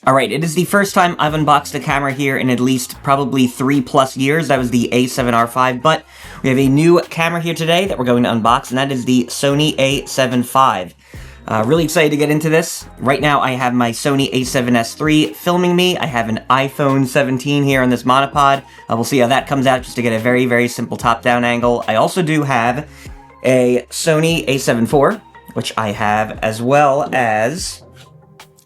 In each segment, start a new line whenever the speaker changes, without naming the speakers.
Alright, it is the first time I've unboxed a camera here in at least probably 3+ years. That was the A7R5, but we have a new camera here today that we're going to unbox, and that is the Sony A7 IV. Really excited to get into this. Right now I have my Sony a7S III filming me. I have an iPhone 17 here on this monopod. We'll see how that comes out just to get a very, very simple top-down angle. I also do have a Sony a7 IV, which I have, as well as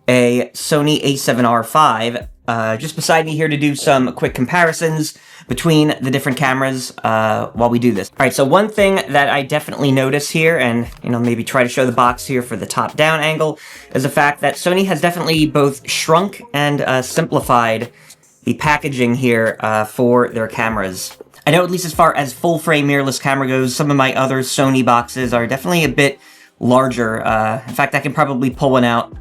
a Sony A7R5 just beside me here to do some quick comparisons between the different cameras while we do this. Alright, so one thing that I definitely notice here, and maybe try to show the box here for the top-down angle, is the fact that Sony has definitely both shrunk and simplified the packaging here for their cameras. I know, at least as far as full-frame mirrorless camera goes, some of my other Sony boxes are definitely a bit larger. In fact, I can probably pull one out.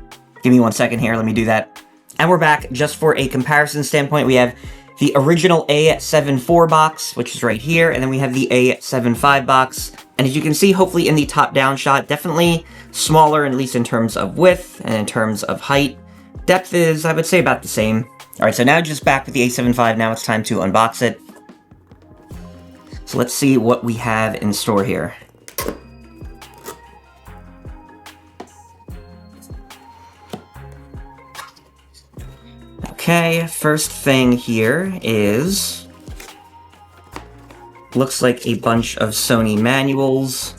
Give me 1 second here, let me do that. And we're back just for a comparison standpoint. We have the original A7 IV box, which is right here, and then we have the A7 V box. And as you can see, hopefully in the top-down shot, definitely smaller, at least in terms of width and in terms of height. Depth is, I would say, about the same. Alright, so now just back with the A7 V, now it's time to unbox it. So let's see what we have in store here. Okay, first thing here is, looks like a bunch of Sony manuals.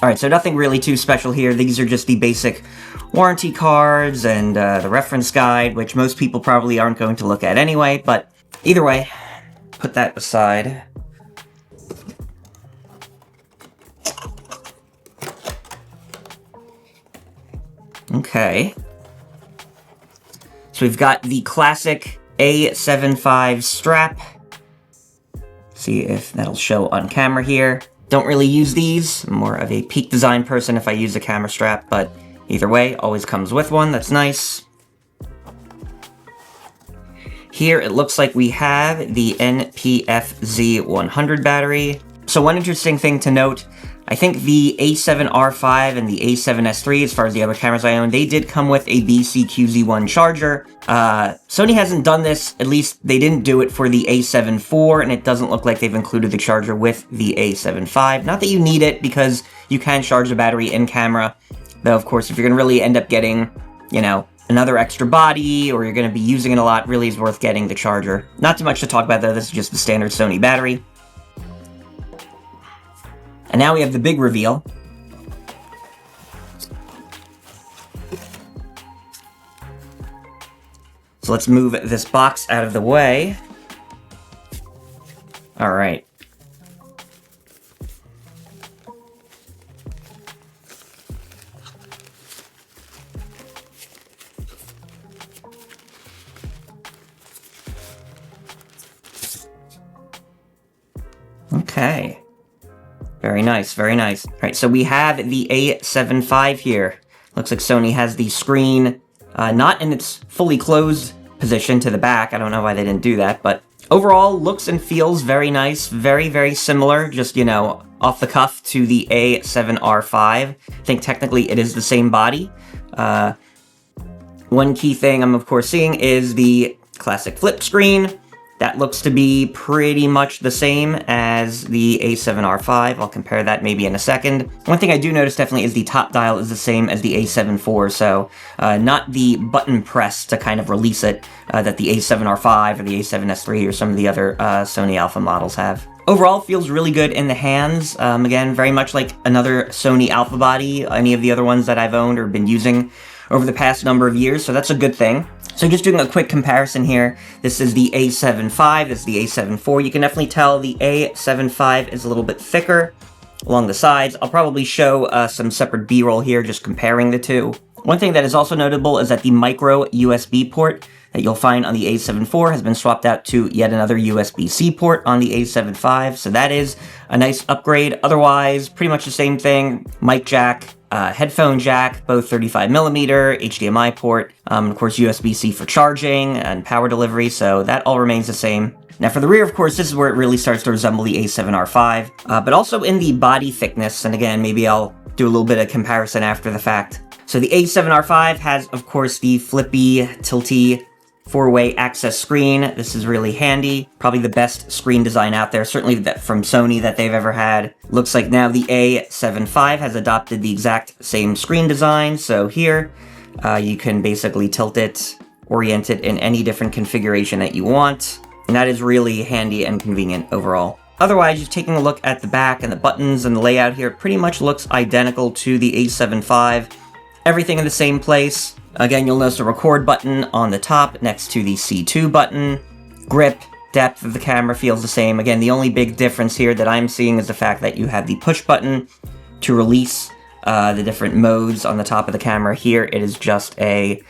Alright, so nothing really too special here. These are just the basic warranty cards and the reference guide, which most people probably aren't going to look at anyway, but either way, put that aside. Okay. So we've got the classic A7 V strap. See if that'll show on camera here. Don't really use these. I'm more of a Peak Design person if I use a camera strap, but either way, always comes with one. That's nice. Here it looks like we have the NPFZ100 battery. So one interesting thing to note, I think the A7R5 and the A7S III, as far as the other cameras I own, they did come with a BCQZ1 charger. Sony hasn't done this, at least they didn't do it for the A7 IV, and it doesn't look like they've included the charger with the A7 V. Not that you need it, because you can charge the battery in camera, though of course if you're gonna really end up getting, another extra body, or you're gonna be using it a lot, really is worth getting the charger. Not too much to talk about though, this is just the standard Sony battery. And now we have the big reveal. So let's move this box out of the way. All right. Okay. Very nice, very nice. All right, so we have the A7 V here. Looks like Sony has the screen not in its fully closed position to the back. I don't know why they didn't do that, but overall looks and feels very nice. Very, very similar, just, off the cuff to the A7R5. I think technically it is the same body. One key thing I'm of course seeing is the classic flip screen. That looks to be pretty much the same as the A7R5. I'll compare that maybe in a second. One thing I do notice definitely is the top dial is the same as the A7 IV, so not the button press to kind of release it that the A7R5 or the A7S III or some of the other Sony Alpha models have. Overall, feels really good in the hands. Again, very much like another Sony Alpha body, any of the other ones that I've owned or been using over the past number of years, so that's a good thing. So just doing a quick comparison here, this is the A7 V, this is the A7 IV. You can definitely tell the A7 V is a little bit thicker along the sides. I'll probably show some separate B-roll here, just comparing the two. One thing that is also notable is that the micro USB port that you'll find on the A7 IV has been swapped out to yet another USB-C port on the A7 V, so that is a nice upgrade. Otherwise, pretty much the same thing. Mic jack, headphone jack, both 35mm, HDMI port, of course USB-C for charging and power delivery, so that all remains the same. Now for the rear, of course, this is where it really starts to resemble the A7R5, but also in the body thickness, and again, maybe I'll do a little bit of comparison after the fact. So the A7R5 has, of course, the flippy, tilty, 4-way access screen. This is really handy. Probably the best screen design out there, certainly from Sony that they've ever had. Looks like now the A7 has adopted the exact same screen design. So here, you can basically tilt it, orient it in any different configuration that you want. And that is really handy and convenient overall. Otherwise, just taking a look at the back and the buttons and the layout here, it pretty much looks identical to the A7 V. Everything in the same place. Again, you'll notice a record button on the top next to the C2 button. Grip, depth of the camera feels the same. Again, the only big difference here that I'm seeing is the fact that you have the push button to release the different modes on the top of the camera. Here, it is just a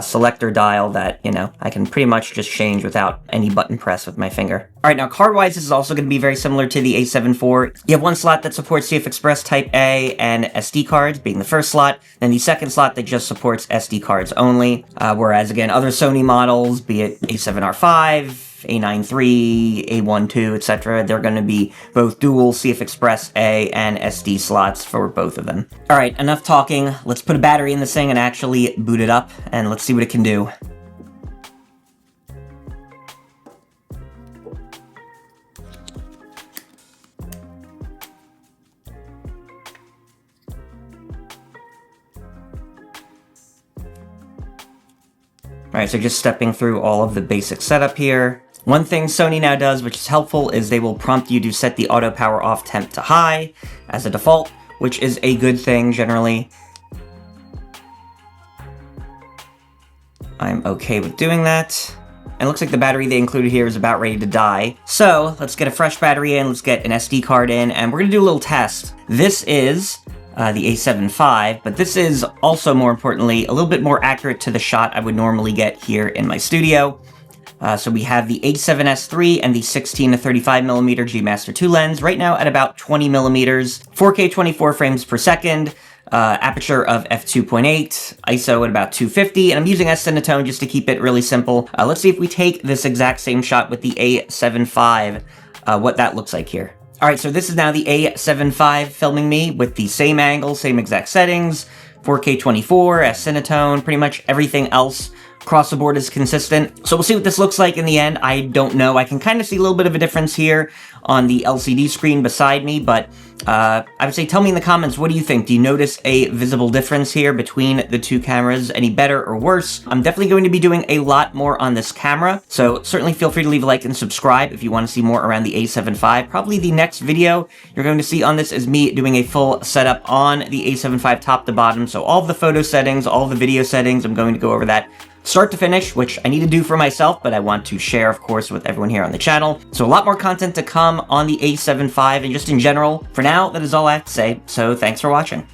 selector dial that, I can pretty much just change without any button press with my finger. Alright, now card-wise, this is also going to be very similar to the A7 IV. You have one slot that supports CF Express Type A and SD cards, being the first slot, then the second slot that just supports SD cards only, whereas, again, other Sony models, be it A7R5, A9 III, A1 II, etc., they're going to be both dual CF Express A and SD slots for both of them. Alright, enough talking. Let's put a battery in this thing and actually boot it up, and let's see what it can do. Alright, so just stepping through all of the basic setup here. One thing Sony now does, which is helpful, is they will prompt you to set the auto power off temp to high as a default, which is a good thing generally. I'm okay with doing that. And it looks like the battery they included here is about ready to die. So let's get a fresh battery in, let's get an SD card in, and we're gonna do a little test. This is the A7 V, but this is also, more importantly, a little bit more accurate to the shot I would normally get here in my studio. So we have the A7S III and the 16 to 35mm G Master 2 lens, right now at about 20mm, 4K 24 frames per second, aperture of f2.8, ISO at about 250, and I'm using S-Cinetone just to keep it really simple. Let's see if we take this exact same shot with the A7 V, what that looks like here. Alright, so this is now the A7 V filming me with the same angle, same exact settings, 4K 24, S-Cinetone, pretty much everything else across the board is consistent. So we'll see what this looks like in the end. I don't know. I can kind of see a little bit of a difference here on the LCD screen beside me, but I would say tell me in the comments, what do you think? Do you notice a visible difference here between the two cameras? Any better or worse? I'm definitely going to be doing a lot more on this camera, so certainly feel free to leave a like and subscribe if you want to see more around the A7 V. Probably the next video you're going to see on this is me doing a full setup on the A7 V top to bottom, so all of the photo settings, all of the video settings, I'm going to go over that start to finish, which I need to do for myself, but I want to share, of course, with everyone here on the channel. So a lot more content to come on the A7 V and just in general. For now, that is all I have to say, so thanks for watching.